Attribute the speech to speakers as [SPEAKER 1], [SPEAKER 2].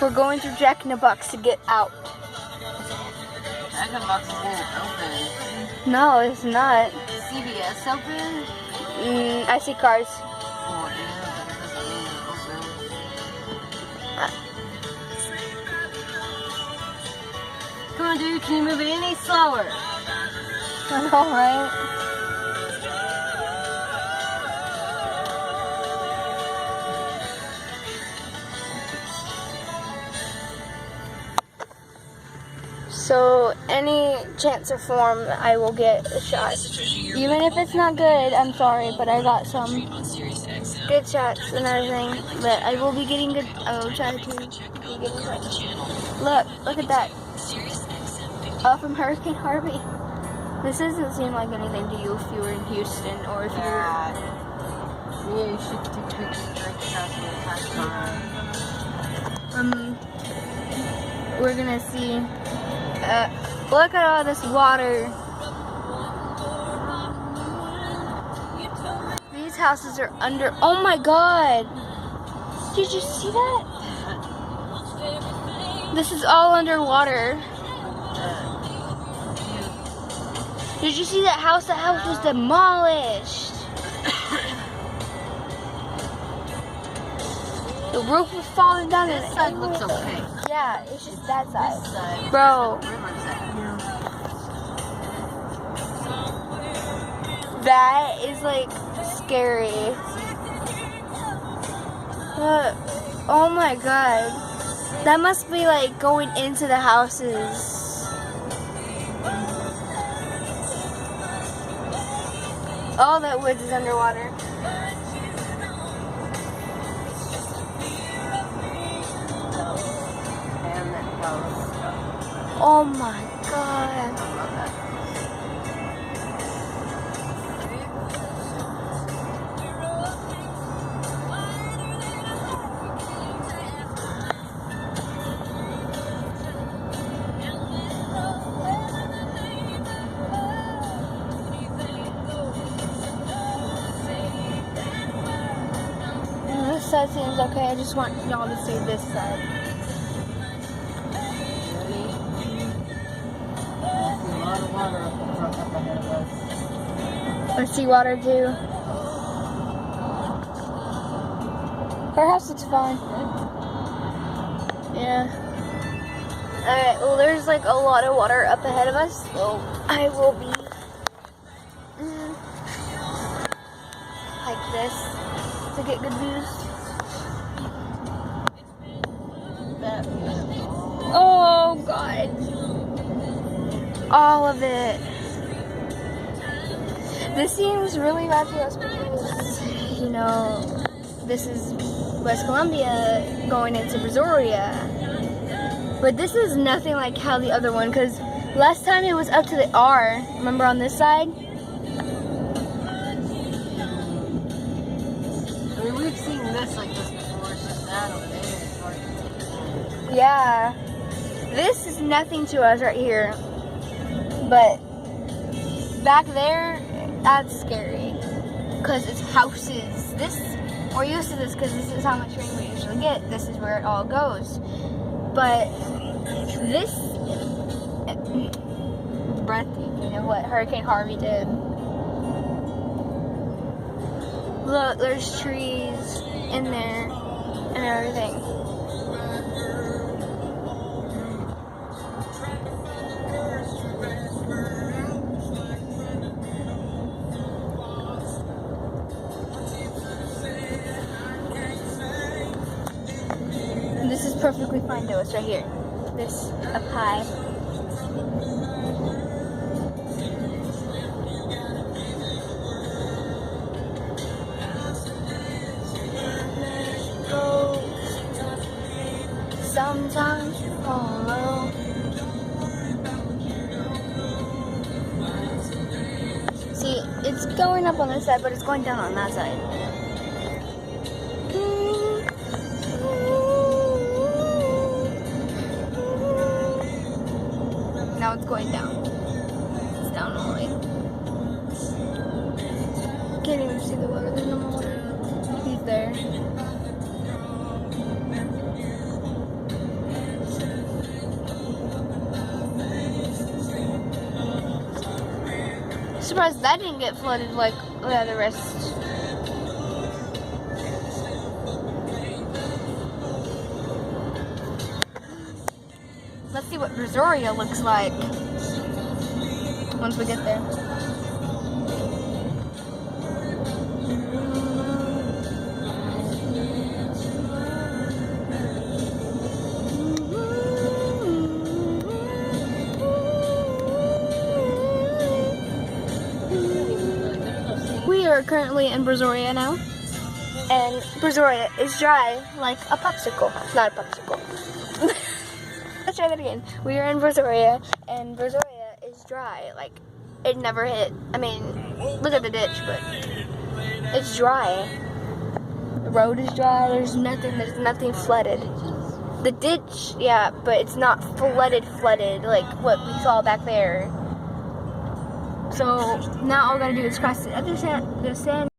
[SPEAKER 1] We're going through Jack in the Box to get out.
[SPEAKER 2] Jack in the Box isn't open.
[SPEAKER 1] No, it's not.
[SPEAKER 2] CVS open?
[SPEAKER 1] I see cars.
[SPEAKER 2] Oh, yeah, but it doesn't mean it's open. Come on, dude, can you move it any slower?
[SPEAKER 1] I know, right? So, any chance or form, I will get a shot. Even if it's not good, I'm sorry, but I got some good shots and everything. But I will be getting good. I will try to be getting shots. Look at that. From Hurricane Harvey. This doesn't seem like anything to you if you were in Houston or if you were.
[SPEAKER 2] Yeah, you should take pictures right now.
[SPEAKER 1] We're gonna see. Look at all this water. These houses are under. Oh my God! Did you see that? This is all underwater. Did you see that house? That house was demolished. The roof was falling down.
[SPEAKER 2] This side looks okay.
[SPEAKER 1] Yeah, it's just that side.
[SPEAKER 2] This side.
[SPEAKER 1] Bro. That is like scary. Oh my God. That must be like going into the houses. All that woods is underwater. Oh my God. This side seems okay. I just want y'all to see this side. I see water too. Her house looks fine. Yeah. Alright, well there's like a lot of water up ahead of us, so I will be like this to get good views. Oh God. All of it. This seems really bad to us because, you know, this is West Columbia going into Brazoria. But this is nothing like how the other one, because last time it was up to the R. Remember on this side?
[SPEAKER 2] I mean, we've seen this like this before, it's just that over there is hard to take.
[SPEAKER 1] Yeah. This is nothing to us right here. But back there, that's scary. Because it's houses. We're used to this because this is how much rain we usually get. This is where it all goes. But this is breathtaking of what Hurricane Harvey did. Look, there's trees in there and everything. This is perfectly fine to us right here. This up high. Sometimes you follow. See, it's going up on this side, but it's going down on that side. Now it's going down. It's down all the way. Can't even see the water. There's no more water. He's there. surprised that didn't get flooded like the rest. Let's see what Brazoria looks like once we get there. We are currently in Brazoria now, and Brazoria is dry like a popsicle. Not a popsicle. Let's try that again. We are in Brazoria, and Brazoria is dry. Like, it never hit. I mean, look at the ditch, but it's dry. The road is dry. There's nothing flooded. The ditch, yeah, but it's not flooded like what we saw back there. So now all we gotta do is cross the other sand.